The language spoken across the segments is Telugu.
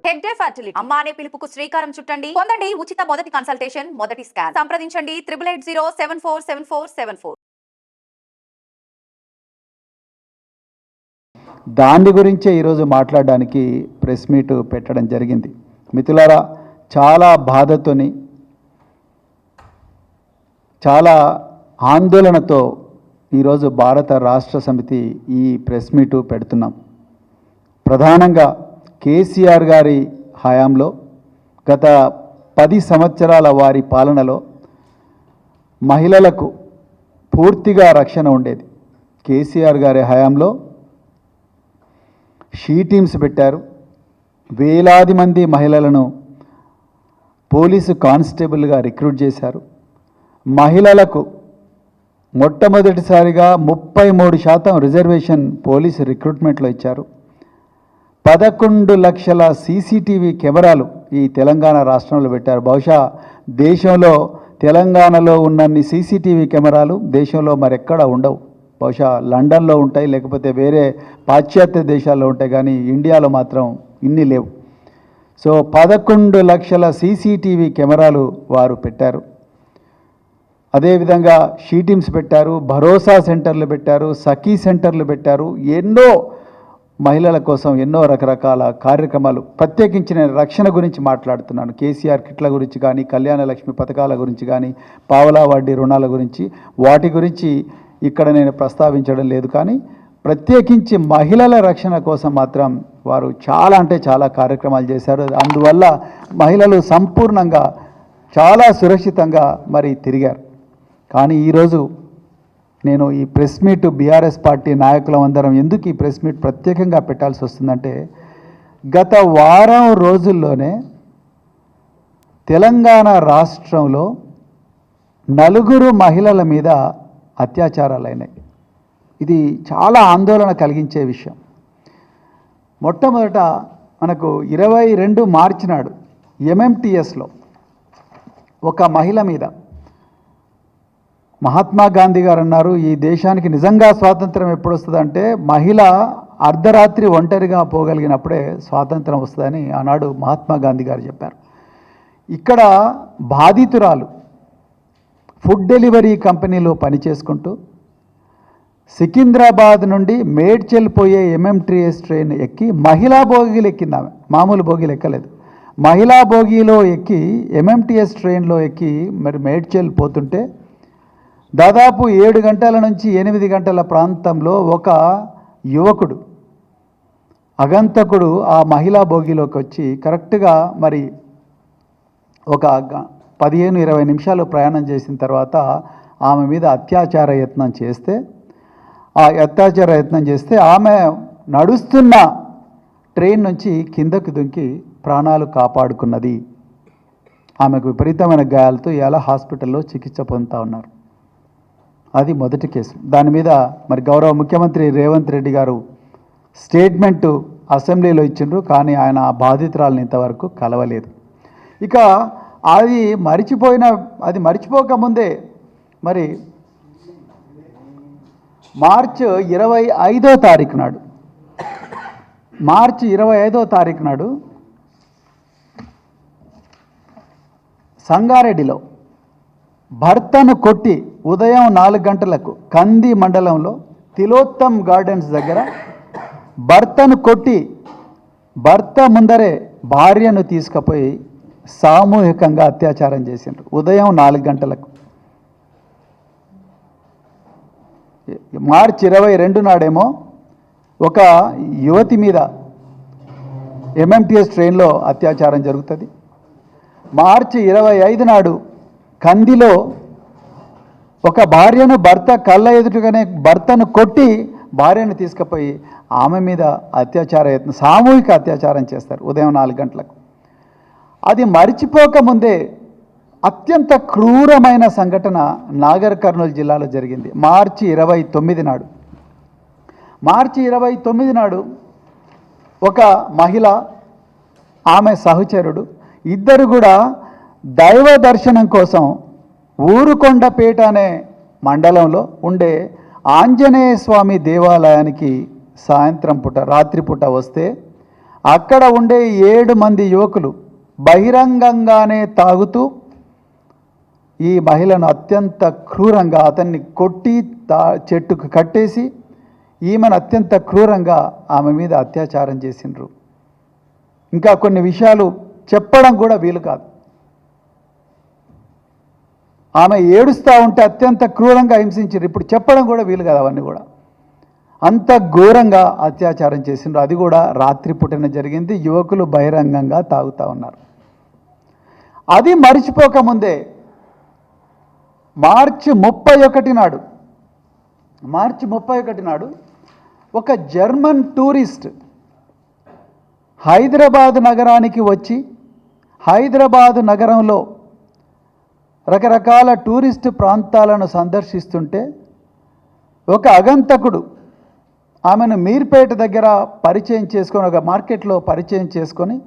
హెగ్డే ఫర్టిలిటీ అమ్మ అనే పిలుపుకు శ్రీకారం చుట్టండి. పొందండి ఉచిత మొదటి కన్సల్టేషన్, మొదటి స్కాన్. సంప్రదించండి 8880747474. దాని గురించే ఈరోజు మాట్లాడడానికి ప్రెస్ మీట్ పెట్టడం జరిగింది. మిత్రులారా, చాలా బాధతోని చాలా ఆందోళనతో ఈరోజు భారత రాష్ట్ర సమితి ఈ ప్రెస్ మీటు పెడుతున్నాం. ప్రధానంగా కేసీఆర్ గారి హయాంలో గత 10 సంవత్సరాల వారి పాలనలో మహిళలకు పూర్తిగా రక్షణ ఉండేది. కేసీఆర్ గారి హయాంలో షీ టీమ్స్ పెట్టారు. వేలాది మంది మహిళలను పోలీసు కానిస్టేబుల్గా రిక్రూట్ చేశారు. మహిళలకు మొట్టమొదటిసారిగా 33% రిజర్వేషన్ పోలీసు రిక్రూట్మెంట్లో ఇచ్చారు. 11 లక్షల సీసీటీవీ కెమెరాలు ఈ తెలంగాణ రాష్ట్రంలో పెట్టారు. బహుశా దేశంలో తెలంగాణలో ఉన్నన్ని సీసీటీవీ కెమెరాలు దేశంలో మరెక్కడా ఉండవు. బహుశా లండన్లో ఉంటాయి, లేకపోతే వేరే పాశ్చాత్య దేశాల్లో ఉంటాయి, కానీ ఇండియాలో మాత్రం ఇన్ని లేవు. సో 11 లక్షల సీసీటీవీ కెమెరాలు వారు పెట్టారు. అదేవిధంగా షీ టీమ్స్ పెట్టారు, భరోసా సెంటర్లు పెట్టారు, సఖీ సెంటర్లు పెట్టారు. ఎన్నో మహిళల కోసం ఎన్నో రకరకాల కార్యక్రమాలు. ప్రత్యేకించి నేను రక్షణ గురించి మాట్లాడుతున్నాను. కేసీఆర్ కిట్ల గురించి కానీ, కళ్యాణ లక్ష్మి పథకాల గురించి కానీ, పావలా వడ్డీ రుణాల గురించి, వాటి గురించి ఇక్కడ నేను ప్రస్తావించడం లేదు. కానీ ప్రత్యేకించి మహిళల రక్షణ కోసం మాత్రం వారు చాలా అంటే చాలా కార్యక్రమాలు చేశారు. అందువల్ల మహిళలు సంపూర్ణంగా చాలా సురక్షితంగా మరి తిరిగారు. కానీ ఈరోజు నేను ఈ ప్రెస్ మీట్ బీఆర్ఎస్ పార్టీ నాయకులం అందరం ఎందుకు ఈ ప్రెస్ మీట్ ప్రత్యేకంగా పెట్టాల్సి వస్తుందంటే, గత వారం రోజుల్లోనే తెలంగాణ రాష్ట్రంలో 4 మహిళల మీద అత్యాచారాలు అయినాయి. ఇది చాలా ఆందోళన కలిగించే విషయం. మొట్టమొదట మనకు 22 మార్చి నాడు ఎంఎంటీఎస్లో ఒక మహిళ మీద మహాత్మా గాంధీ గారు అన్నారు, ఈ దేశానికి నిజంగా స్వాతంత్రం ఎప్పుడు వస్తుందంటే మహిళ అర్ధరాత్రి ఒంటరిగా పోగలిగినప్పుడే స్వాతంత్రం వస్తుందని ఆనాడు మహాత్మా గాంధీ గారు చెప్పారు. ఇక్కడ బాధితురాలు ఫుడ్ డెలివరీ కంపెనీలో పనిచేసుకుంటూ సికింద్రాబాద్ నుండి మేడ్చల్ పోయే ఎంఎంటీఎస్ ట్రైన్ ఎక్కి మహిళా బోగీలు ఎక్కింది. ఆమె మామూలు బోగీలు ఎక్కలేదు, మహిళా బోగీలో ఎక్కి ఎంఎంటీఎస్ ట్రైన్లో ఎక్కి మరి మేడ్చల్ పోతుంటే దాదాపు 7 గంటల నుంచి 8 గంటల ప్రాంతంలో ఒక యువకుడు అగంతకుడు ఆ మహిళా బోగిలోకి వచ్చి కరెక్ట్గా మరి ఒక 15-20 నిమిషాలు ప్రయాణం చేసిన తర్వాత ఆమె మీద అత్యాచార యత్నం చేస్తే ఆమె నడుస్తున్న ట్రైన్ నుంచి కిందకు దుంకి ప్రాణాలు కాపాడుకున్నది. ఆమెకు విపరీతమైన గాయాలతో ఇలా హాస్పిటల్లో చికిత్స పొందుతూ ఉన్నారు. అది మొదటి కేసు. దాని మీద మరి గౌరవ ముఖ్యమంత్రి రేవంత్ రెడ్డి గారు స్టేట్మెంటు అసెంబ్లీలో ఇచ్చిండ్రు, కానీ ఆయన ఆ బాధితురాలను ఇంతవరకు కలవలేదు. ఇక అది మరిచిపోకముందే మరి మార్చి 25వ తారీఖు నాడు సంగారెడ్డిలో భర్తను కొట్టి ఉదయం 4 గంటలకు కంది మండలంలో తిలోత్తమ్ గార్డెన్స్ దగ్గర భర్తను కొట్టి భర్త ముందరే భార్యను తీసుకుపోయి సామూహికంగా అత్యాచారం చేసిండ్రు ఉదయం 4 గంటలకు. మార్చి 22 నాడేమో ఒక యువతి మీద ఎంఎంటీఎస్ ట్రైన్లో అత్యాచారం జరుగుతుంది. మార్చి 25 నాడు కందిలో ఒక భార్యను భర్త కళ్ళ ఎదుటగానే భర్తను కొట్టి భార్యను తీసుకుపోయి ఆమె మీద సామూహిక అత్యాచారం చేస్తారు ఉదయం 4 గంటలకు. అది మరిచిపోకముందే అత్యంత క్రూరమైన సంఘటన నాగర్ కర్నూలు జిల్లాలో జరిగింది. మార్చి 29 నాడు ఒక మహిళ, ఆమె సహచరుడు ఇద్దరు కూడా దైవ దర్శనం కోసం ఊరుకొండపేట అనే మండలంలో ఉండే ఆంజనేయ స్వామి దేవాలయానికి రాత్రిపూట వస్తే అక్కడ ఉండే 7 మంది యువకులు బహిరంగంగానే తాగుతూ ఈ మహిళను అత్యంత క్రూరంగా అతన్ని కొట్టి చెట్టుకు కట్టేసి ఈమెను అత్యంత క్రూరంగా ఆమె మీద అత్యాచారం చేసిండ్రు. ఇంకా కొన్ని విషయాలు చెప్పడం కూడా వీలు కాదు. ఆమె ఏడుస్తూ ఉంటే అత్యంత క్రూరంగా హింసించారు. ఇప్పుడు చెప్పడం కూడా వీలు కాదు. అవన్నీ కూడా అంత ఘోరంగా అత్యాచారం చేసిండ్రు. అది కూడా రాత్రిపూటన జరిగింది. యువకులు బహిరంగంగా తాగుతూ ఉన్నారు. అది మరిచిపోకముందే మార్చి 31 నాడు ఒక జర్మన్ టూరిస్ట్ హైదరాబాద్ నగరానికి వచ్చి హైదరాబాద్ నగరంలో రకరకాల టూరిస్ట్ ప్రాంతాలను సందర్శిస్తుంటే ఒక అగంతకుడు ఆమెను మీర్పేట దగ్గర పరిచయం చేసుకొని ఒక మార్కెట్లో పరిచయం చేసుకొని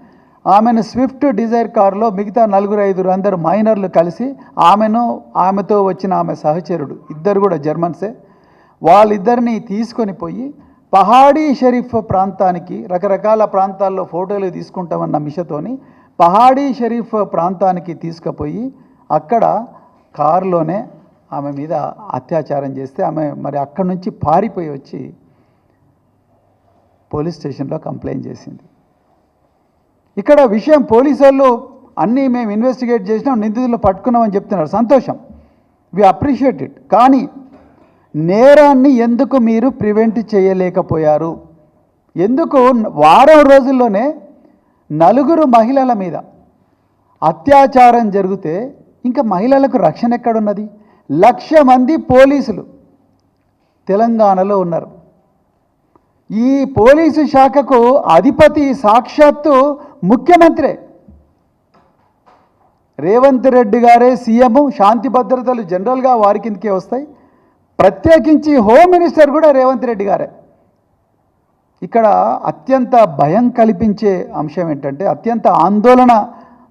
ఆమెను స్విఫ్ట్ డిజైర్ కారులో మిగతా 4-5 అందరు మైనర్లు కలిసి ఆమెతో వచ్చిన ఆమె సహచరుడు ఇద్దరు కూడా జర్మన్సే, వాళ్ళిద్దరిని తీసుకొని పోయి పహాడీ షరీఫ్ ప్రాంతానికి, రకరకాల ప్రాంతాల్లో ఫోటోలు తీసుకుంటామన్న మిషతోని పహాడీ షరీఫ్ ప్రాంతానికి తీసుకుపోయి అక్కడ కారులోనే ఆమె మీద అత్యాచారం చేస్తే ఆమె మరి అక్కడి నుంచి పారిపోయి వచ్చి పోలీస్ స్టేషన్లో కంప్లైంట్ చేసింది. ఇక్కడ విషయం పోలీసు వాళ్ళు అన్నీ మేము ఇన్వెస్టిగేట్ చేసినాం, నిందితులు పట్టుకున్నామని చెప్తున్నారు. సంతోషం, వి అప్రిషియేట్ ఇట్. కానీ నేరాన్ని ఎందుకు మీరు ప్రివెంట్ చేయలేకపోయారు? ఎందుకు వారం రోజుల్లోనే 4 మహిళల మీద అత్యాచారం జరిగితే ఇంకా మహిళలకు రక్షణ ఎక్కడున్నది? 1,00,000 మంది పోలీసులు తెలంగాణలో ఉన్నారు. ఈ పోలీసు శాఖకు అధిపతి సాక్షాత్తు ముఖ్యమంత్రే. రేవంత్ రెడ్డి గారే సీఎం, శాంతి భద్రతలు జనరల్గా వారి కిందకే వస్తాయి. ప్రత్యేకించి హోమ్ మినిస్టర్ కూడా రేవంత్ రెడ్డి గారే. ఇక్కడ అత్యంత భయం కల్పించే అంశం ఏంటంటే, అత్యంత ఆందోళన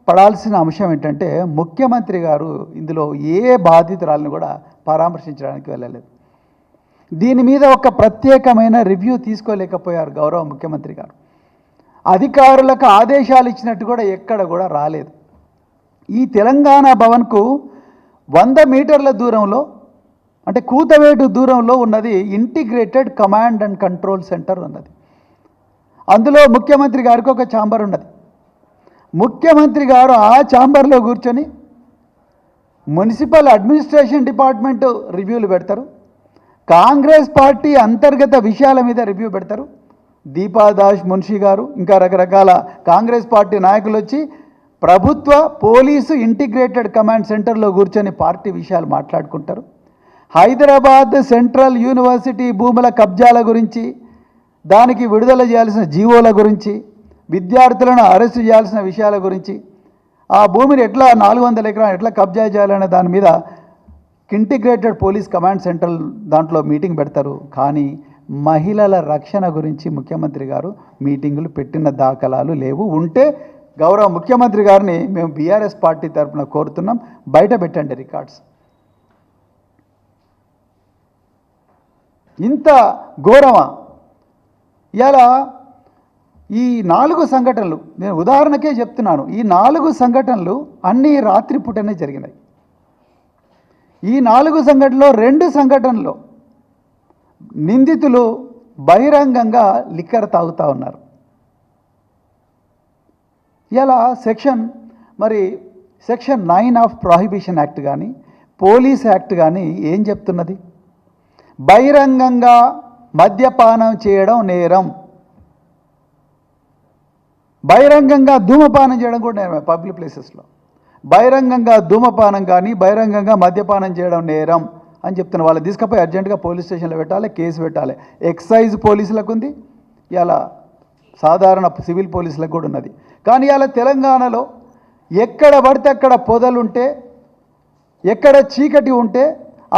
పడాల్సిన అంశం ఏంటంటే, ముఖ్యమంత్రి గారు ఇందులో ఏ బాధితురాలను కూడా పరామర్శించడానికి వెళ్ళలేదు. దీని మీద ఒక ప్రత్యేకమైన రివ్యూ తీసుకోలేకపోయారు గౌరవ ముఖ్యమంత్రి గారు. అధికారులకు ఆదేశాలు ఇచ్చినట్టు కూడా ఎక్కడ కూడా రాలేదు. ఈ తెలంగాణ భవన్కు 100 మీటర్ల దూరంలో, అంటే కూతవేటు దూరంలో ఉన్నది integrated command and control centre ఉన్నది. అందులో ముఖ్యమంత్రి గారికి ఒక ఛాంబర్ ఉన్నది. ముఖ్యమంత్రి గారు ఆ ఛాంబర్లో కూర్చొని మున్సిపల్ అడ్మినిస్ట్రేషన్ డిపార్ట్మెంట్ రివ్యూలు పెడతారు, కాంగ్రెస్ పార్టీ అంతర్గత విషయాల మీద రివ్యూ పెడతారు. దీపాదాస్ మున్షి గారు ఇంకా రకరకాల కాంగ్రెస్ పార్టీ నాయకులు వచ్చి ప్రభుత్వ పోలీసు ఇంటిగ్రేటెడ్ కమాండ్ సెంటర్లో కూర్చొని పార్టీ విషయాలు మాట్లాడుకుంటారు. హైదరాబాద్ సెంట్రల్ యూనివర్సిటీ భూముల కబ్జాల గురించి, దానికి విడుదల చేయాల్సిన జీవోల గురించి, విద్యార్థులను అరెస్టు చేయాల్సిన విషయాల గురించి, ఆ భూమిని ఎట్లా 400 ఎకరాలు ఎట్లా కబ్జా చేయాలనే దాని మీద ఇంటిగ్రేటెడ్ పోలీస్ కమాండ్ సెంటర్ దాంట్లో మీటింగ్ పెడతారు. కానీ మహిళల రక్షణ గురించి ముఖ్యమంత్రి గారు మీటింగులు పెట్టిన దాఖలాలు లేవు. ఉంటే గౌరవ ముఖ్యమంత్రి గారిని మేము బీఆర్ఎస్ పార్టీ తరఫున కోరుతున్నాం, బయట పెట్టండి రికార్డ్స్. ఇంత ఘోరమా? ఇలా ఈ 4 సంఘటనలు నేను ఉదాహరణకే చెప్తున్నాను. ఈ 4 సంఘటనలు అన్నీ రాత్రిపూటనే జరిగినాయి. ఈ 4 సంఘటనలో 2 సంఘటనలో నిందితులు బహిరంగంగా లిక్కర్ తాగుతూ ఉన్నారు. ఇలా సెక్షన్ 9 ఆఫ్ ప్రొహిబిషన్ యాక్ట్ కానీ పోలీస్ యాక్ట్ కానీ ఏం చెప్తున్నది? బహిరంగంగా మద్యపానం చేయడం నేరం, బహిరంగంగా ధూమపానం చేయడం కూడా నేరం. పబ్లిక్ ప్లేసెస్లో బహిరంగంగా ధూమపానం కానీ బహిరంగంగా మద్యపానం చేయడం నేరం అని చెప్తున్నారు. వాళ్ళు తీసుకుపోయి అర్జెంటుగా పోలీస్ స్టేషన్లో పెట్టాలి, కేసు పెట్టాలి. ఎక్సైజ్ పోలీసులకు ఉంది, ఇలా సాధారణ సివిల్ పోలీసులకు కూడా ఉన్నది. కానీ ఇలా తెలంగాణలో ఎక్కడ పడితే అక్కడ పొదలుంటే, ఎక్కడ చీకటి ఉంటే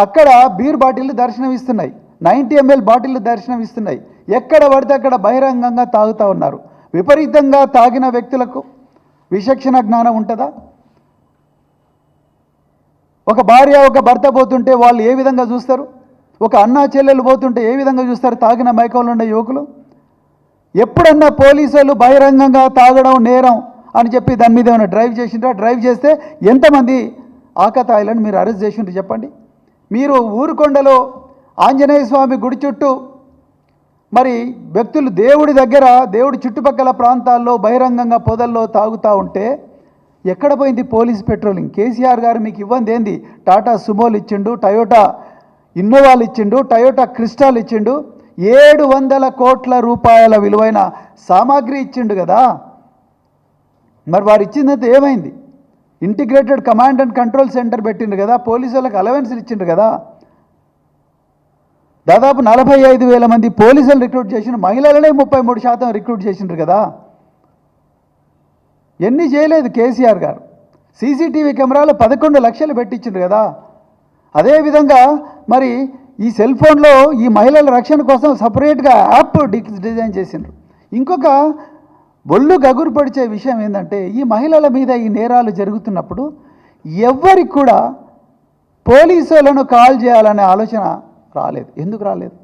అక్కడ బీర్ బాటిళ్ళు దర్శనమిస్తున్నాయి, 90 ml బాటిళ్ళు దర్శనమిస్తున్నాయి. ఎక్కడ పడితే అక్కడ బహిరంగంగా తాగుతూ ఉన్నారు. విపరీతంగా తాగిన వ్యక్తులకు విచక్షణ జ్ఞానం ఉంటుందా? ఒక భార్య ఒక భర్త పోతుంటే వాళ్ళు ఏ విధంగా చూస్తారు? ఒక అన్నా చెల్లెలు పోతుంటే ఏ విధంగా చూస్తారు తాగిన మైకంలో ఉండే యువకులు? ఎప్పుడన్నా పోలీసులు బహిరంగంగా తాగడం నేరం అని చెప్పి దాని మీద ఏమైనా డ్రైవ్ చేసిండ్రా? డ్రైవ్ చేస్తే ఎంతమంది ఆకతాయిలను మీరు అరెస్ట్ చేసిండ్రు చెప్పండి. మీరు ఊరుకొండలో ఆంజనేయ స్వామి గుడి చుట్టూ మరి వ్యక్తులు దేవుడి దగ్గర, దేవుడి చుట్టుపక్కల ప్రాంతాల్లో బహిరంగంగా పొదల్లో తాగుతూ ఉంటే ఎక్కడ పోయింది పోలీస్ పెట్రోలింగ్? కేసీఆర్ గారు మీకు ఇవ్వంది ఏంది? టాటా సుమోలు ఇచ్చిండు, టయోటా ఇన్నోవాలు ఇచ్చిండు, టయోటా క్రిస్టాల్ ఇచ్చిండు, 700 కోట్ల రూపాయల విలువైన సామాగ్రి ఇచ్చిండు కదా. మరి వారు ఇచ్చిందంతా ఏమైంది? Integrated command and control centre పెట్టిండు కదా, పోలీసులకు అలవెన్స్లు ఇచ్చిండు కదా. దాదాపు 45,000 మంది పోలీసులు రిక్రూట్ చేసిండు, మహిళలనే 33% రిక్రూట్ చేసిండ్రు కదా. ఎన్ని చేయలేదు కేసీఆర్ గారు. సీసీటీవీ కెమెరాలు 11 లక్షలు పెట్టించిండ్రు కదా. అదేవిధంగా మరి ఈ సెల్ ఫోన్లో ఈ మహిళల రక్షణ కోసం సపరేట్గా యాప్ డిజైన్ చేసిండ్రు. ఇంకొక ఒళ్ళు గగురు పడిచే విషయం ఏంటంటే, ఈ మహిళల మీద ఈ నేరాలు జరుగుతున్నప్పుడు ఎవ్వరికి కూడా పోలీసులను కాల్ చేయాలనే ఆలోచన రాలేదు. ఎందుకు రాలేదు?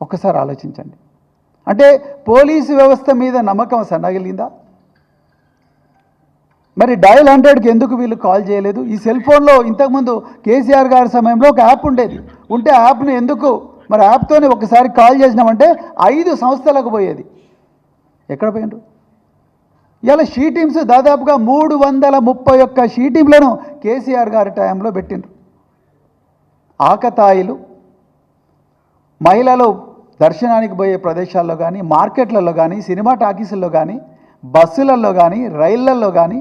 ఒక్కసారి ఆలోచించండి. అంటే పోలీసు వ్యవస్థ మీద నమ్మకం సన్నగిలిందా? మరి డయల్ 100కి ఎందుకు వీళ్ళు కాల్ చేయలేదు? ఈ సెల్ ఫోన్లో ఇంతకుముందు కేసీఆర్ గారి సమయంలో ఒక యాప్ ఉండేది, ఉంటే యాప్ను ఎందుకు మరి యాప్తోనే ఒకసారి కాల్ చేసినామంటే 5 సంస్థలకు పోయేది. ఎక్కడ పోయిండ్రు? ఇలా షీ టీమ్స్ దాదాపుగా 331 షీ టీంలను కేసీఆర్ గారి టైంలో పెట్టిండ్రు. ఆకతాయిలు మహిళలు దర్శనానికి పోయే ప్రదేశాల్లో కానీ, మార్కెట్లలో కానీ, సినిమా టాకీసుల్లో కానీ, బస్సులలో కానీ, రైళ్లలో కానీ,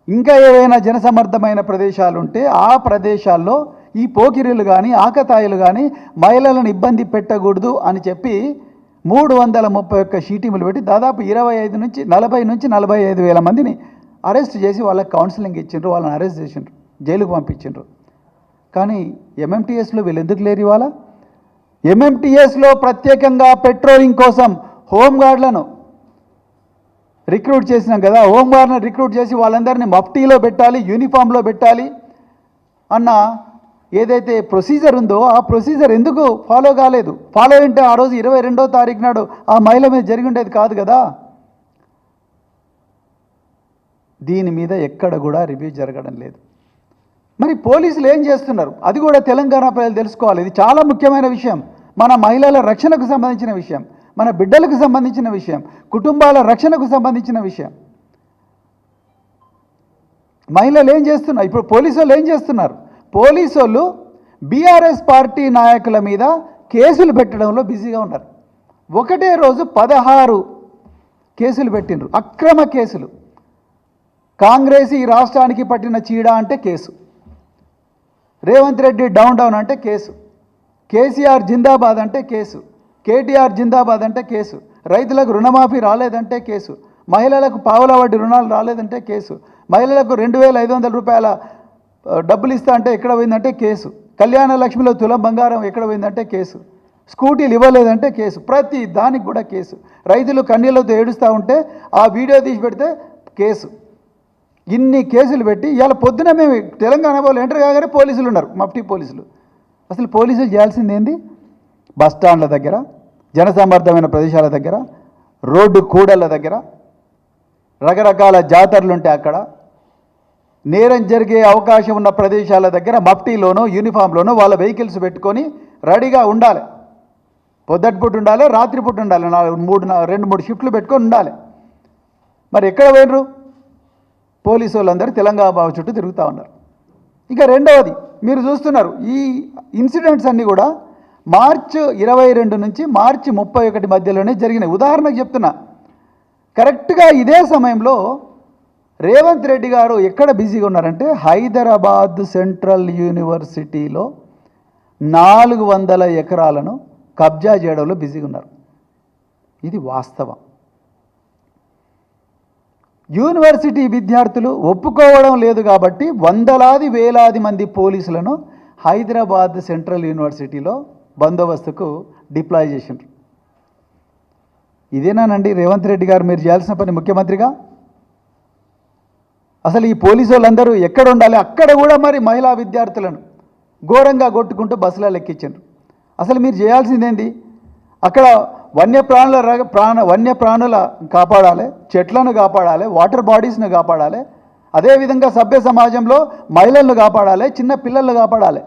ఇంకా ఏవైనా జనసమర్థమైన ప్రదేశాలు ఉంటే ఆ ప్రదేశాల్లో ఈ పోకిరీలు కానీ, ఆకతాయిలు కానీ మహిళలను ఇబ్బంది పెట్టకూడదు అని చెప్పి 331 షీ టీములు పెట్టి దాదాపు 40 నుంచి 45 వేల మందిని అరెస్ట్ చేసి వాళ్ళకి కౌన్సిలింగ్ ఇచ్చిండ్రు, వాళ్ళని అరెస్ట్ చేసిండ్రు, జైలుకు పంపించిండ్రు. కానీ ఎంఎంటీఎస్లో వీళ్ళు ఎందుకు లేరు? ఇవాళ ఎంఎంటీఎస్లో ప్రత్యేకంగా పెట్రోలింగ్ కోసం హోంగార్డులను రిక్రూట్ చేసినాం కదా. హోంగార్డులను రిక్రూట్ చేసి వాళ్ళందరినీ మఫ్టీలో పెట్టాలి, యూనిఫామ్లో పెట్టాలి అన్న ఏదైతే ప్రొసీజర్ ఉందో ఆ ప్రొసీజర్ ఎందుకు ఫాలో కాలేదు? ఫాలో అంటే ఆ రోజు 22వ తారీఖు నాడు ఆ మహిళ మీద జరిగి ఉండేది కాదు కదా. దీని మీద ఎక్కడ కూడా రివ్యూ జరగడం లేదు. మరి పోలీసులు ఏం చేస్తున్నారు? అది కూడా తెలంగాణ ప్రజలు తెలుసుకోవాలి. ఇది చాలా ముఖ్యమైన విషయం. మన మహిళల రక్షణకు సంబంధించిన విషయం, మన బిడ్డలకు సంబంధించిన విషయం, కుటుంబాల రక్షణకు సంబంధించిన విషయం. మహిళలు ఏం చేస్తున్నారు? ఇప్పుడు పోలీసు వాళ్ళు ఏం చేస్తున్నారు? పోలీసు వాళ్ళు బీఆర్ఎస్ పార్టీ నాయకుల మీద కేసులు పెట్టడంలో బిజీగా ఉన్నారు. ఒకటే రోజు 16 కేసులు పెట్టిండ్రు, అక్రమ కేసులు. కాంగ్రెస్ ఈ రాష్ట్రానికి పట్టిన చీడ అంటే కేసు, రేవంత్ రెడ్డి డౌన్ అంటే కేసు, కేసీఆర్ జిందాబాద్ అంటే కేసు, కేటీఆర్ జిందాబాద్ అంటే కేసు, రైతులకు రుణమాఫీ రాలేదంటే కేసు, మహిళలకు పావలా వడ్డీ రుణాలు రాలేదంటే కేసు, మహిళలకు 2,500 రూపాయల డబ్బులు ఇస్తా అంటే ఎక్కడ పోయిందంటే కేసు, కళ్యాణ లక్ష్మిలో తులం బంగారం ఎక్కడ పోయిందంటే కేసు, స్కూటీలు ఇవ్వలేదంటే కేసు, ప్రతి దానికి కూడా కేసు. రైతులు కన్నీళ్లతో ఏడుస్తూ ఉంటే ఆ వీడియో తీసి పెడితే కేసు. ఇన్ని కేసులు పెట్టి ఇవాళ పొద్దున మేము తెలంగాణ వాళ్ళు ఎంటర్ కాగానే పోలీసులు ఉన్నారు, మఫ్టీ పోలీసులు. అసలు పోలీసులు చేయాల్సింది ఏంది? బస్టాండ్ల దగ్గర, జనసమర్థమైన ప్రదేశాల దగ్గర, రోడ్డు కూడళ్ళ దగ్గర, రకరకాల జాతరలు ఉంటే అక్కడ, నేరం జరిగే అవకాశం ఉన్న ప్రదేశాల దగ్గర మఫ్టీలోనో యూనిఫామ్లోనో వాళ్ళ వెహికల్స్ పెట్టుకొని రెడీగా ఉండాలి. పొద్దుటిపూట ఉండాలి, రాత్రిపూట ఉండాలి, 2-3 షిఫ్ట్లు పెట్టుకొని ఉండాలి. మరి ఎక్కడ పోయినరు? పోలీసు వాళ్ళందరూ తెలంగాణ చుట్టూ తిరుగుతూ ఉన్నారు. ఇక రెండవది మీరు చూస్తున్నారు, ఈ ఇన్సిడెంట్స్ అన్నీ కూడా మార్చి 22 నుంచి మార్చి 31 మధ్యలోనే జరిగినాయి. ఉదాహరణకు చెప్తున్నా, కరెక్ట్గా ఇదే సమయంలో రేవంత్ రెడ్డి గారు ఎక్కడ బిజీగా ఉన్నారంటే హైదరాబాద్ సెంట్రల్ యూనివర్సిటీలో 400 ఎకరాలను కబ్జా చేయడంలో బిజీగా ఉన్నారు. ఇది వాస్తవం. యూనివర్సిటీ విద్యార్థులు ఒప్పుకోవడం లేదు కాబట్టి వేలాది మంది పోలీసులను హైదరాబాద్ సెంట్రల్ యూనివర్సిటీలో బందోబస్తుకు డిప్లాయ్ చేసిండ్రు. ఇదేనానండి రేవంత్ రెడ్డి గారు మీరు చేయాల్సిన పని ముఖ్యమంత్రిగా? అసలు ఈ పోలీసు వాళ్ళందరూ ఎక్కడ ఉండాలి? అక్కడ కూడా మరి మహిళా విద్యార్థులను ఘోరంగా కొట్టుకుంటూ బస్సులలో ఎక్కించారు. అసలు మీరు చేయాల్సిందేంది? అక్కడ వన్యప్రాణుల కాపాడాలి, చెట్లను కాపాడాలి, వాటర్ బాడీస్ను కాపాడాలి. అదేవిధంగా సభ్య సమాజంలో మహిళలను కాపాడాలి, చిన్న పిల్లలను కాపాడాలి.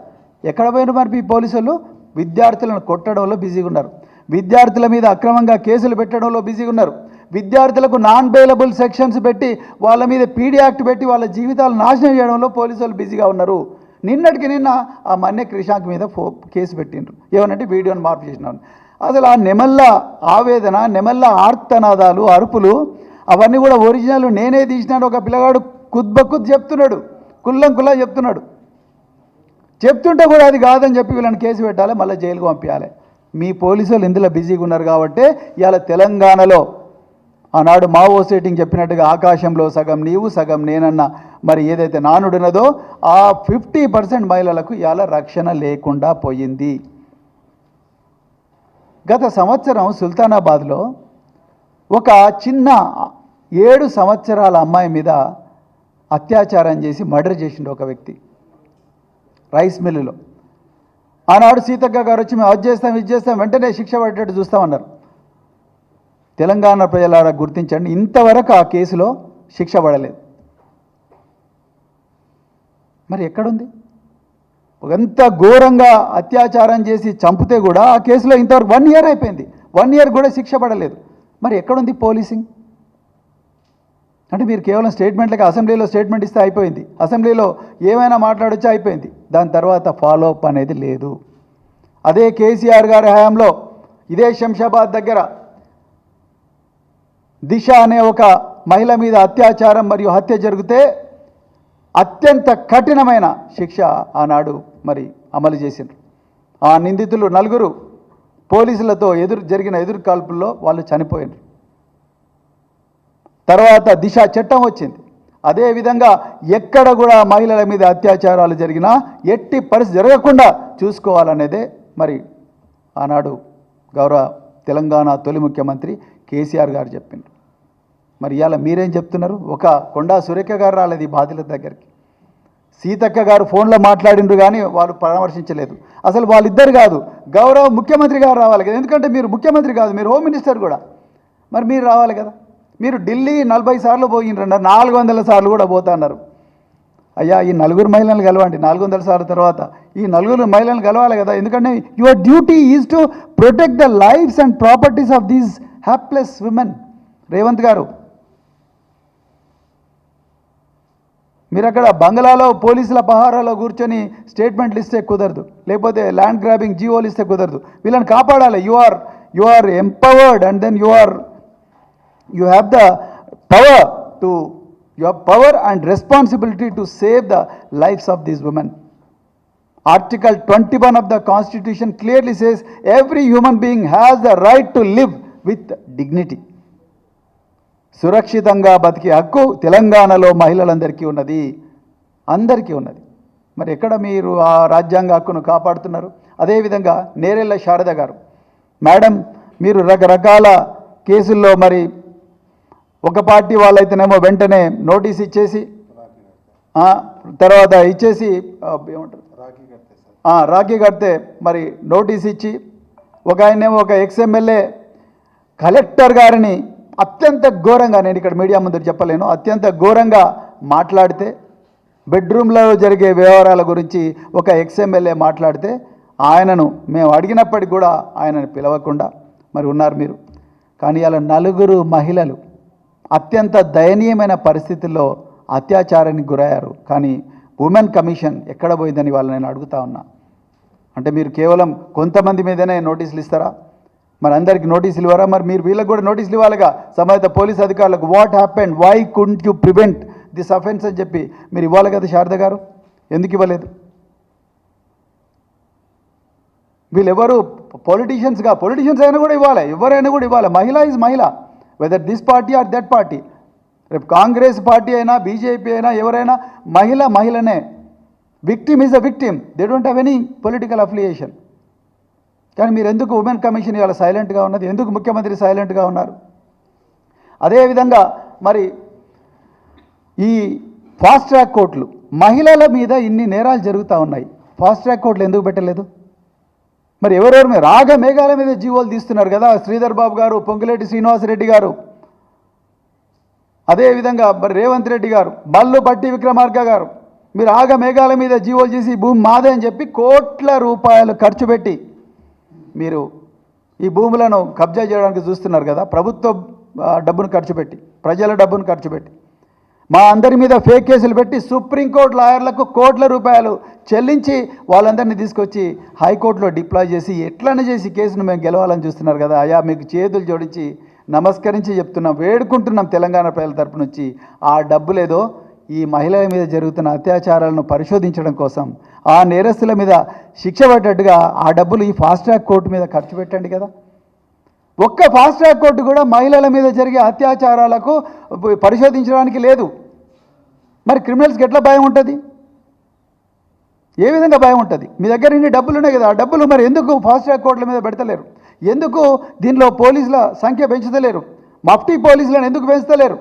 ఎక్కడ పోయిన మరి ఈ పోలీసులు విద్యార్థులను కొట్టడంలో బిజీగా ఉన్నారు, విద్యార్థుల మీద అక్రమంగా కేసులు పెట్టడంలో బిజీగా ఉన్నారు, విద్యార్థులకు నాన్ బెయిలబుల్ సెక్షన్స్ పెట్టి వాళ్ళ మీద పీడీ యాక్ట్ పెట్టి వాళ్ళ జీవితాలు నాశనం చేయడంలో పోలీసులు బిజీగా ఉన్నారు. నిన్నటికి నిన్న ఆ మన్య క్రిషాంక్ మీద కేసు పెట్టిండ్రు. ఏమనంటే వీడియోని మార్పు చేసినాను. అసలు ఆ నెమళ్ళ ఆవేదన, నెమళ్ళ ఆర్తనాదాలు, అరుపులు అవన్నీ కూడా ఒరిజినల్ నేనే తీసినాడు. ఒక పిల్లగాడు కుద్బకుద్ చెప్తున్నాడు, కుల్లా చెప్తున్నాడు. చెప్తుంటే కూడా అది కాదని చెప్పి వీళ్ళని కేసు పెట్టాలి, మళ్ళీ జైలుకు పంపించాలి. మీ పోలీసులు ఇందులో బిజీగా ఉన్నారు కాబట్టి ఇవాళ తెలంగాణలో ఆనాడు మావో సెట్టింగ్ చెప్పినట్టుగా ఆకాశంలో సగం నీవు సగం నేనన్న మరి ఏదైతే నానుడినదో ఆ 50% మహిళలకు ఇవాళ రక్షణ లేకుండా పోయింది. గత సంవత్సరం సుల్తానాబాద్లో ఒక చిన్న 7 సంవత్సరాల అమ్మాయి మీద అత్యాచారం చేసి మర్డర్ చేసిండు ఒక వ్యక్తి రైస్ మిల్లులో. ఆనాడు సీతక్క గారు వచ్చి మేము అది చేస్తాం వెంటనే శిక్ష పడేటట్టు చూస్తామన్నారు. తెలంగాణ ప్రజలారా గుర్తించండి, ఇంతవరకు ఆ కేసులో శిక్ష పడలేదు. మరి ఎక్కడుంది? ఎంత ఘోరంగా అత్యాచారం చేసి చంపితే కూడా ఆ కేసులో ఇంతవరకు 1 year అయిపోయింది, 1 year కూడా శిక్ష పడలేదు. మరి ఎక్కడుంది పోలీసింగ్? అంటే మీరు కేవలం స్టేట్మెంట్లకి అసెంబ్లీలో స్టేట్మెంట్ ఇస్తే అయిపోయింది, అసెంబ్లీలో ఏమైనా మాట్లాడొచ్చా అయిపోయింది, దాని తర్వాత ఫాలో అప్ అనేది లేదు. అదే కేసీఆర్ గారి హయాంలో ఇదే శంషాబాద్ దగ్గర దిశ అనే ఒక మహిళ మీద అత్యాచారం మరియు హత్య జరిగితే అత్యంత కఠినమైన శిక్ష ఆనాడు మరి అమలు చేసిండ్రు. ఆ నిందితులు 4 పోలీసులతో జరిగిన ఎదురు కాల్పుల్లో వాళ్ళు చనిపోయినారు. తర్వాత దిశ చట్టం వచ్చింది. అదేవిధంగా ఎక్కడ కూడా మహిళల మీద అత్యాచారాలు జరిగినా ఎట్టి పరిస్థితి జరగకుండా చూసుకోవాలనేదే మరి ఆనాడు గౌరవ తెలంగాణ తొలి ముఖ్యమంత్రి కేసీఆర్ గారు చెప్పిండ్రు. మరి ఇవాళ మీరేం చెప్తున్నారు? ఒక కొండా సురేఖ గారు రాలేదు ఈ బాధితుల దగ్గరికి, సీతక్క గారు ఫోన్లో మాట్లాడిండ్రు కానీ వాళ్ళు పరామర్శించలేదు. అసలు వాళ్ళిద్దరు కాదు, గౌరవ ముఖ్యమంత్రి గారు రావాలి కదా, ఎందుకంటే మీరు ముఖ్యమంత్రి కాదు, మీరు హోమ్ మినిస్టర్ కూడా. మరి మీరు రావాలి కదా. మీరు ఢిల్లీ 40 సార్లు పోయినరన్నారు, 400 సార్లు కూడా పోతున్నారు. అయ్యా ఈ 4 మహిళలను కలవండి, 400 సార్లు తర్వాత ఈ 4 మహిళలను కలవాలి కదా. ఎందుకంటే your duty is to protect the lifes and properties of these hapless women. Revanth గారు, మీరు అక్కడ బంగ్లాలో పోలీసుల పహారాలో కూర్చొని స్టేట్మెంట్లు ఇస్తే కుదరదు, లేకపోతే ల్యాండ్ గ్రాబింగ్ జీవోలు ఇస్తే కుదరదు. వీళ్ళని కాపాడాలి. You are empowered and then you have the power and responsibility to save the lives of these women. Article 21 of the Constitution clearly says every human being has the right to live with dignity. సురక్షితంగా బతికే హక్కు తెలంగాణలో మహిళలందరికీ ఉన్నది, అందరికీ ఉన్నది. మరి ఎక్కడ మీరు ఆ రాజ్యాంగ హక్కును కాపాడుతున్నారు? అదేవిధంగా నేరెళ్ళ శారద గారు, మేడం మీరు రకరకాల కేసుల్లో మరి ఒక పార్టీ వాళ్ళైతేనేమో వెంటనే నోటీస్ ఇచ్చేసి తర్వాత ఇచ్చేసి ఏమంటారు రాఖీ కడితే మరి నోటీస్ ఇచ్చి ఒక ఆయనేమో ఒక ఎక్స్ఎమ్మెల్యే కలెక్టర్ గారిని అత్యంత ఘోరంగా, నేను ఇక్కడ మీడియా ముందు చెప్పలేను, అత్యంత ఘోరంగా మాట్లాడితే బెడ్రూమ్లో జరిగే వ్యవహారాల గురించి ఒక ఎక్స్ఎమ్మెల్యే మాట్లాడితే ఆయనను మేము అడిగినప్పటికి కూడా ఆయనను పిలవకుండా మరి ఉన్నారు మీరు. కానీ అలా 4 మహిళలు అత్యంత దయనీయమైన పరిస్థితుల్లో అత్యాచారానికి గురయ్యారు. కానీ ఉమెన్ కమిషన్ ఎక్కడ పోయిందని వాళ్ళు నేను అడుగుతా ఉన్నా. అంటే మీరు కేవలం కొంతమంది మీదనే నోటీసులు ఇస్తారా? మరి అందరికీ నోటీసులు ఇవ్వరా? మరి మీరు వీళ్ళకి కూడా నోటీసులు ఇవ్వాలిగా, సంబంధిత పోలీస్ అధికారులకు. What happened, why couldn't you prevent this offence అని చెప్పి మీరు ఇవ్వాలి కదా. శారద గారు ఎందుకు ఇవ్వలేదు? వీళ్ళెవరు పొలిటీషియన్స్ అయినా కూడా ఇవ్వాలి, ఎవరైనా కూడా ఇవ్వాలి. మహిళ ఈజ్ మహిళ, whether this party or that party. రేపు కాంగ్రెస్ పార్టీ అయినా బీజేపీ అయినా ఎవరైనా మహిళనే. Victim is a victim, they don't have any political affiliation. కానీ మీరు ఎందుకు ఉమెన్ కమిషన్ ఇవాళ సైలెంట్గా ఉన్నది? ఎందుకు ముఖ్యమంత్రి సైలెంట్గా ఉన్నారు? అదేవిధంగా మరి ఈ ఫాస్ట్ ట్రాక్ కోర్టులు, మహిళల మీద ఇన్ని నేరాలు జరుగుతూ ఉన్నాయి, ఫాస్ట్ ట్రాక్ కోర్టులు ఎందుకు పెట్టలేదు? మరి ఎవరెవరు మీరు రాగ మేఘాల మీద జీవోలు తీస్తున్నారు కదా, శ్రీధర్ బాబు గారు, పొంగులేటి శ్రీనివాసరెడ్డి గారు, అదేవిధంగా మరి రేవంత్ రెడ్డి గారు, బల్లు పట్టి విక్రమార్క గారు, మీరు ఆగ మేఘాల మీద జీవోలు చేసి భూమి మాదే అని చెప్పి కోట్ల రూపాయలు ఖర్చు పెట్టి మీరు ఈ భూములను కబ్జా చేయడానికి చూస్తున్నారు కదా, ప్రభుత్వ డబ్బును ఖర్చు పెట్టి, ప్రజల డబ్బును ఖర్చు పెట్టి, మా అందరి మీద ఫేక్ కేసులు పెట్టి సుప్రీంకోర్టు లాయర్లకు కోట్ల రూపాయలు చెల్లించి వాళ్ళందరినీ తీసుకొచ్చి హైకోర్టులో డిప్లాయ్ చేసి ఎట్లనే చేసి కేసును మేము గెలవాలని చూస్తున్నారు కదా. అయా మీకు చేతులు జోడించి నమస్కరించి చెప్తున్నాం, వేడుకుంటున్నాం తెలంగాణ ప్రజల తరపు నుంచి. ఆ డబ్బులేదో ఈ మహిళల మీద జరుగుతున్న అత్యాచారాలను పరిశోధించడం కోసం, ఆ నేరస్తుల మీద శిక్ష పడ్డట్టుగా ఆ డబ్బులు ఈ ఫాస్ట్ ట్రాక్ కోర్టు మీద ఖర్చు పెట్టండి కదా. ఒక్క ఫాస్ట్ ట్రాక్ కోర్టు కూడా మహిళల మీద జరిగే అత్యాచారాలకు పరిశోధించడానికి లేదు. మరి క్రిమినల్స్కి ఎట్లా భయం ఉంటుంది? ఏ విధంగా భయం ఉంటుంది? మీ దగ్గర ఇన్ని డబ్బులు ఉన్నాయి కదా, ఆ డబ్బులు మరి ఎందుకు ఫాస్ట్ ట్రాక్ కోర్టుల మీద పెడతలేరు? ఎందుకు దీనిలో పోలీసుల సంఖ్య పెంచుతలేరు? మఫ్టీ పోలీసులను ఎందుకు పెంచుతలేరు?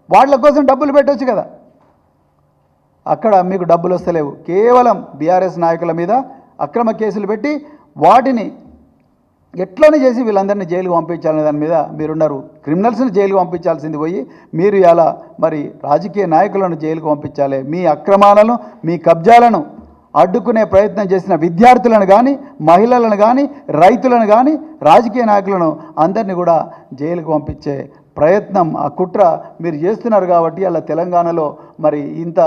వాళ్ళ కోసం డబ్బులు పెట్టవచ్చు కదా. అక్కడ మీకు డబ్బులు వస్తలేవు. కేవలం బీఆర్ఎస్ నాయకుల మీద అక్రమ కేసులు పెట్టి వాటిని ఎట్లనే చేసి వీళ్ళందరినీ జైలుకు పంపించాలనే దాని మీద మీరున్నారు. క్రిమినల్స్ని జైలుకు పంపించాల్సింది పోయి మీరు ఇలా మరి రాజకీయ నాయకులను జైలుకు పంపించాలి. మీ అక్రమాలను, మీ కబ్జాలను అడ్డుకునే ప్రయత్నం చేసిన విద్యార్థులను కానీ, మహిళలను కానీ, రైతులను కానీ, రాజకీయ నాయకులను అందరినీ కూడా జైలుకు పంపించే ప్రయత్నం, ఆ కుట్ర మీరు చేస్తున్నారు. కాబట్టి అలా తెలంగాణలో మరి ఇంత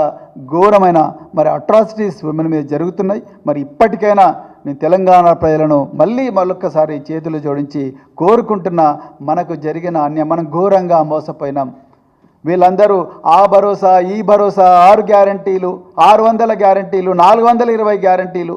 ఘోరమైన మరి అట్రాసిటీస్ విమెన్ మీద జరుగుతున్నాయి. మరి ఇప్పటికైనా నేను తెలంగాణ ప్రజలను మళ్ళొక్కసారి చేతులు జోడించి కోరుకుంటున్నా, మనకు జరిగిన అన్యాయం, మనం ఘోరంగా మోసపోయినాం. వీళ్ళందరూ ఆ భరోసా, ఈ భరోసా, 6 గ్యారంటీలు, 600 గ్యారంటీలు, 420 గ్యారంటీలు,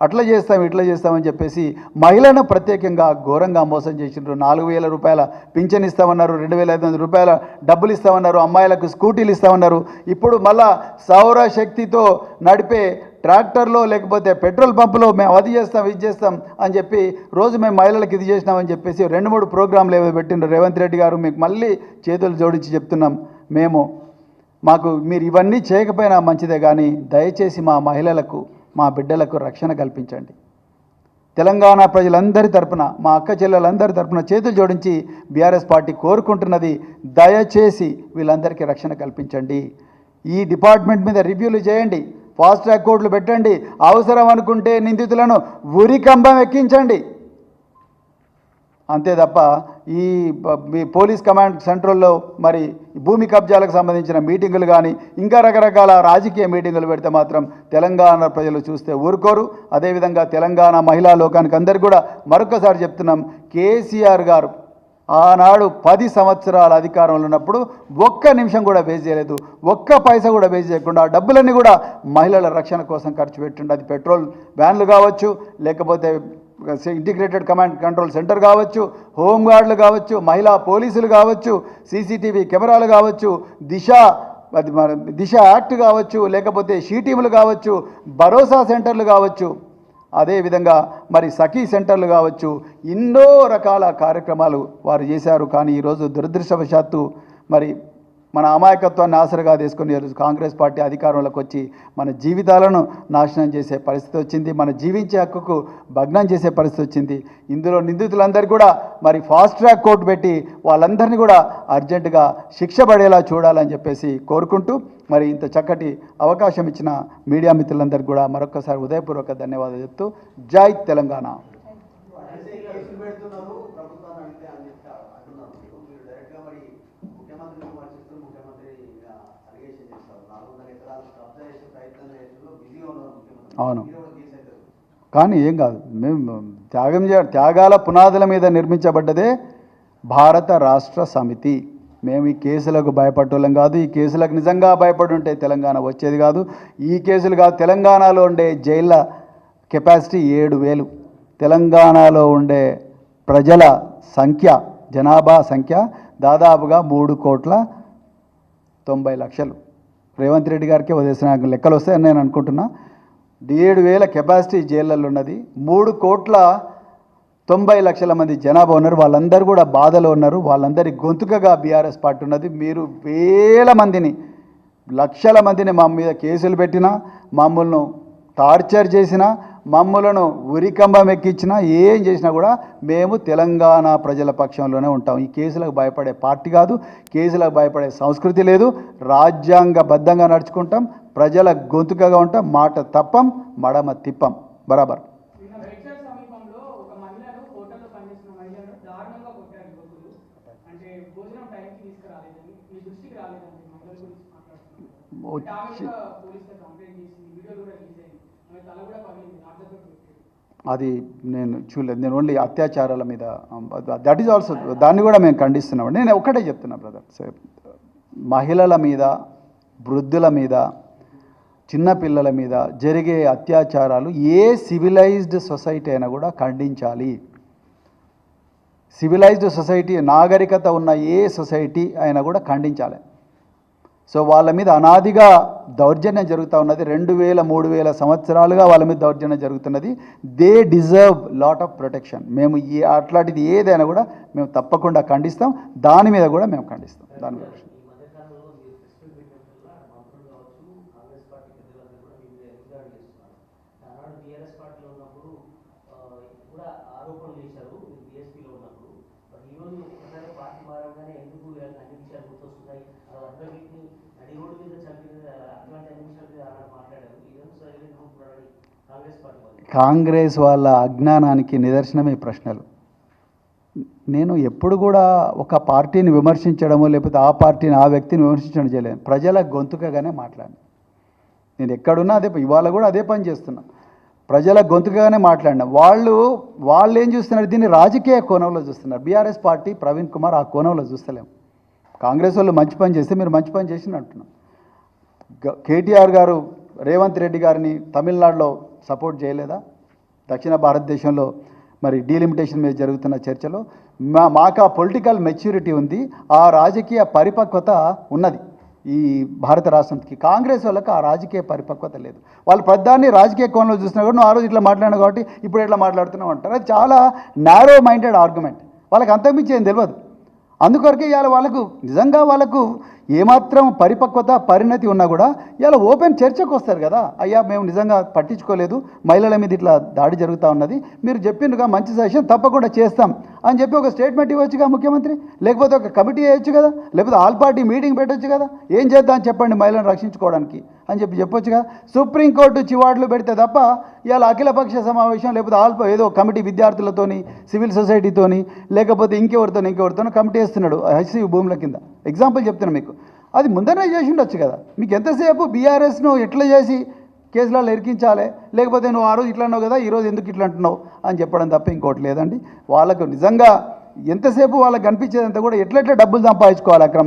అట్లా చేస్తాం ఇట్లా చేస్తామని చెప్పేసి మహిళను ప్రత్యేకంగా ఘోరంగా మోసం చేసిండ్రు. 4,000 రూపాయల పింఛన్ ఇస్తామన్నారు, 2,500 రూపాయల డబ్బులు ఇస్తామన్నారు, అమ్మాయిలకు స్కూటీలు ఇస్తామన్నారు. ఇప్పుడు మళ్ళా సౌరశక్తితో నడిపే ట్రాక్టర్లో లేకపోతే పెట్రోల్ పంపులో మేము అది చేస్తాం ఇది చేస్తాం అని చెప్పి రోజు మేము మహిళలకు ఇది చేసినామని చెప్పేసి 2-3 ప్రోగ్రాంలు ఏవో పెట్టిండ్రు రేవంత్ రెడ్డి గారు. మీకు మళ్ళీ చేతులు జోడించి చెప్తున్నాం, మాకు మీరు ఇవన్నీ చేయకపోయినా మంచిదే, కానీ దయచేసి మా మహిళలకు, మా బిడ్డలకు రక్షణ కల్పించండి. తెలంగాణ ప్రజలందరి తరపున, మా అక్క చెల్లెలందరి తరపున చేతులు జోడించి బీఆర్ఎస్ పార్టీ కోరుకుంటున్నది, దయచేసి వీళ్ళందరికీ రక్షణ కల్పించండి. ఈ డిపార్ట్మెంట్ మీద రివ్యూలు చేయండి, ఫాస్ట్ ట్రాక్ కోర్టులు పెట్టండి, అవసరం అనుకుంటే నిందితులను ఉరికంబం ఎక్కించండి. అంతే తప్ప ఈ పోలీస్ కమాండ్ సెంట్రల్లో మరి భూమి కబ్జాలకు సంబంధించిన మీటింగులు కానీ ఇంకా రకరకాల రాజకీయ మీటింగులు పెడితే మాత్రం తెలంగాణ ప్రజలు చూస్తే ఊరుకోరు. అదేవిధంగా తెలంగాణ మహిళా లోకానికి అందరికీ కూడా మరొకసారి చెప్తున్నాం, కేసీఆర్ గారు ఆనాడు 10 సంవత్సరాల అధికారంలో ఉన్నప్పుడు ఒక్క నిమిషం కూడా వేస్ట్ చేయలేదు, ఒక్క పైసా కూడా వేస్ట్ చేయకుండా ఆ డబ్బులన్నీ కూడా మహిళల రక్షణ కోసం ఖర్చు పెట్టిండు. అది పెట్రోల్ వ్యాన్లు కావచ్చు, లేకపోతే ఇంటిగ్రేటెడ్ కమాండ్ కంట్రోల్ సెంటర్ కావచ్చు, హోంగార్డులు కావచ్చు, మహిళా పోలీసులు కావచ్చు, సీసీటీవీ కెమెరాలు కావచ్చు, దిశ యాక్ట్ కావచ్చు, లేకపోతే షీ టీములు కావచ్చు, భరోసా సెంటర్లు కావచ్చు, అదేవిధంగా మరి సఖీ సెంటర్లు కావచ్చు, ఎన్నో రకాల కార్యక్రమాలు వారు చేశారు. కానీ ఈరోజు దురదృష్టవశాత్తు మరి మన అమాయకత్వాన్ని ఆసరగా తీసుకొని ఈరోజు కాంగ్రెస్ పార్టీ అధికారంలోకి వచ్చి మన జీవితాలను నాశనం చేసే పరిస్థితి వచ్చింది, మన జీవించే హక్కుకు భగ్నం చేసే పరిస్థితి వచ్చింది. ఇందులో నిందితులందరూ కూడా మరి ఫాస్ట్ ట్రాక్ కోర్టు పెట్టి వాళ్ళందరినీ కూడా అర్జెంటుగా శిక్ష పడేలా చూడాలని చెప్పేసి కోరుకుంటూ, మరి ఇంత చక్కటి అవకాశం ఇచ్చిన మీడియా మిత్రులందరికీ కూడా మరొకసారి ఉదయపూర్వక ధన్యవాదాలు చెప్తూ జై తెలంగాణ. అవును, కానీ ఏం కాదు, మేము త్యాగాల పునాదుల మీద నిర్మించబడ్డదే భారత రాష్ట్ర సమితి. మేము ఈ కేసులకు భయపడటం కాదు, ఈ కేసులకు నిజంగా భయపడి ఉంటే తెలంగాణ వచ్చేది కాదు. ఈ కేసులు కాదు, తెలంగాణలో ఉండే జైళ్ళ కెపాసిటీ 7,000, తెలంగాణలో ఉండే ప్రజల సంఖ్య, జనాభా సంఖ్య దాదాపుగా 3,90,00,000. రేవంత్ రెడ్డి గారికి వదిలేసిన లెక్కలు వస్తాయని నేను అనుకుంటున్నా. 7,000 కెపాసిటీ జైళ్ళల్లో ఉన్నది, 3,90,00,000 మంది జనాభా ఉన్నారు. వాళ్ళందరూ కూడా బాధలో ఉన్నారు. వాళ్ళందరి గొంతుకగా బీఆర్ఎస్ పార్టీ ఉన్నది. మీరు వేల మందిని, లక్షల మందిని మా మీద కేసులు పెట్టినా, మమ్మల్ని టార్చర్ చేసినా, మమ్ములను ఉరికంబం ఎక్కించినా ఏం చేసినా కూడా మేము తెలంగాణ ప్రజల పక్షంలోనే ఉంటాం. ఈ కేసులకు భయపడే పార్టీ కాదు, కేసులకు భయపడే సంస్కృతి లేదు. రాజ్యాంగబద్ధంగా నడుచుకుంటాం, ప్రజల గొంతుకగా ఉంటాం, మాట తప్పం, మడమ తిప్పం. బరాబర్. రైచల్ సమీపంలో ఒక మహిళను హోటల్లో పనిచేస్తున్న మహిళను దారుణంగా కొట్టారు యువకులు. అంటే భోజనం టైంకి తీసుకురాలేదని, మీ దృష్టికి రాలేదని మహిళల గురించి మాట్లాడుతున్నారు. పోలీసులు కంప్లైంట్ చేసి వీడియో కూడా రిలీజ్ అయింది. ఆమె తల కూడా పగిలింది, రాడ్లతో కొట్టారు. అది నేను చూడలేదు. నేను ఓన్లీ అత్యాచారాల మీద దట్ ఈజ్ ఆల్సో దాన్ని కూడా మేము ఖండిస్తున్నాం. నేను ఒక్కటే చెప్తున్నా బ్రదర్, మహిళల మీద, వృద్ధుల మీద, చిన్నపిల్లల మీద జరిగే అత్యాచారాలు ఏ సివిలైజ్డ్ సొసైటీ అయినా కూడా ఖండించాలి. సివిలైజ్డ్ సొసైటీ, నాగరికత ఉన్న ఏ సొసైటీ అయినా కూడా ఖండించాలి. సో వాళ్ళ మీద అనాదిగా దౌర్జన్యం జరుగుతూ ఉన్నది. 2000-3000 సంవత్సరాలుగా వాళ్ళ మీద దౌర్జన్యం జరుగుతున్నది. They deserve lot of protection. మేము అట్లాంటిది ఏదైనా కూడా మేము తప్పకుండా ఖండిస్తాం. దాని మీద కూడా మేము ఖండిస్తాం. దాని మీద కాంగ్రెస్ వాళ్ళ అజ్ఞానానికి నిదర్శనమే ప్రశ్నలు. నేను ఎప్పుడు కూడా ఒక పార్టీని విమర్శించడమో లేకపోతే ఆ పార్టీని, ఆ వ్యక్తిని విమర్శించడం చేయలేను. ప్రజల గొంతుకగానే మాట్లాడాను. నేను ఎక్కడున్నా అదే, ఇవాళ కూడా అదే పని చేస్తున్నా. ప్రజల గొంతుకగానే మాట్లాడినా. వాళ్ళు ఏం చూస్తున్నారు, దీన్ని రాజకీయ కోణంలో చూస్తున్నారు. బీఆర్ఎస్ పార్టీ, ప్రవీణ్ కుమార్ ఆ కోణంలో చూస్తలేము. కాంగ్రెస్ వాళ్ళు మంచి పని చేస్తే మీరు మంచి పని చేసిన అంటున్నాం. కేటీఆర్ గారు రేవంత్ రెడ్డి గారిని తమిళనాడులో సపోర్ట్ చేయలేదా? దక్షిణ భారతదేశంలో మరి డీలిమిటేషన్ మీద జరుగుతున్న చర్చలో మాకు ఆ పొలిటికల్ మెచ్యూరిటీ ఉంది, ఆ రాజకీయ పరిపక్వత ఉన్నది ఈ భారత రాష్ట్రానికి. కాంగ్రెస్ వాళ్ళకి ఆ రాజకీయ పరిపక్వత లేదు. వాళ్ళు ప్రధాన్ని రాజకీయ కోణంలో చూసినా కూడా నువ్వు ఆ రోజు ఇట్లా మాట్లాడినావు కాబట్టి ఇప్పుడు ఎట్లా మాట్లాడుతున్నావు అంటారు. అది చాలా నారో మైండెడ్ ఆర్గ్యుమెంట్. వాళ్ళకి అంతకుమించి ఏం తెలియదు. అందుకొరకే ఇవాళ వాళ్ళకు నిజంగా వాళ్ళకు ఏమాత్రం పరిపక్వత, పరిణతి ఉన్నా కూడా ఇవాళ ఓపెన్ చర్చకు వస్తారు కదా. అయ్యా మేము నిజంగా పట్టించుకోలేదు, మహిళల మీద ఇట్లా దాడి జరుగుతూ ఉన్నది, మీరు చెప్పిండుగా మంచి సజెషన్ తప్పకుండా చేస్తాం అని చెప్పి ఒక స్టేట్మెంట్ ఇవ్వచ్చుగా ముఖ్యమంత్రి. లేకపోతే ఒక కమిటీ వేయచ్చు కదా, లేకపోతే ఆల్ పార్టీ మీటింగ్ పెట్టచ్చు కదా. ఏం చేద్దాం చెప్పండి మహిళలను రక్షించుకోవడానికి అని చెప్పొచ్చుగా. సుప్రీంకోర్టు చివాట్లు పెడితే తప్ప ఇవాళ అఖిలపక్ష సమావేశం లేకపోతే ఏదో కమిటీ విద్యార్థులతోని, సివిల్ సొసైటీతోని, లేకపోతే ఇంకెవరితోనో కమిటీ వేస్తున్నాడు హెచ్సియు భూముల కింద. ఎగ్జాంపుల్ చెప్తున్నా మీకు. అది ముందరనే చేసి ఉండొచ్చు కదా. మీకు ఎంతసేపు బీఆర్ఎస్ను ఎట్లా చేసి కేసులలో ఇరికించాలి, లేకపోతే నువ్వు ఆ రోజు ఇట్లా అన్నావు కదా, ఈరోజు ఎందుకు ఇట్లా అంటున్నావు అని చెప్పడం తప్ప ఇంకోటి లేదండి. వాళ్ళకు నిజంగా ఎంతసేపు వాళ్ళకి కనిపించేదంతా కూడా ఎట్లెట్లా డబ్బులు సంపాదించుకోవాలి అక్రమ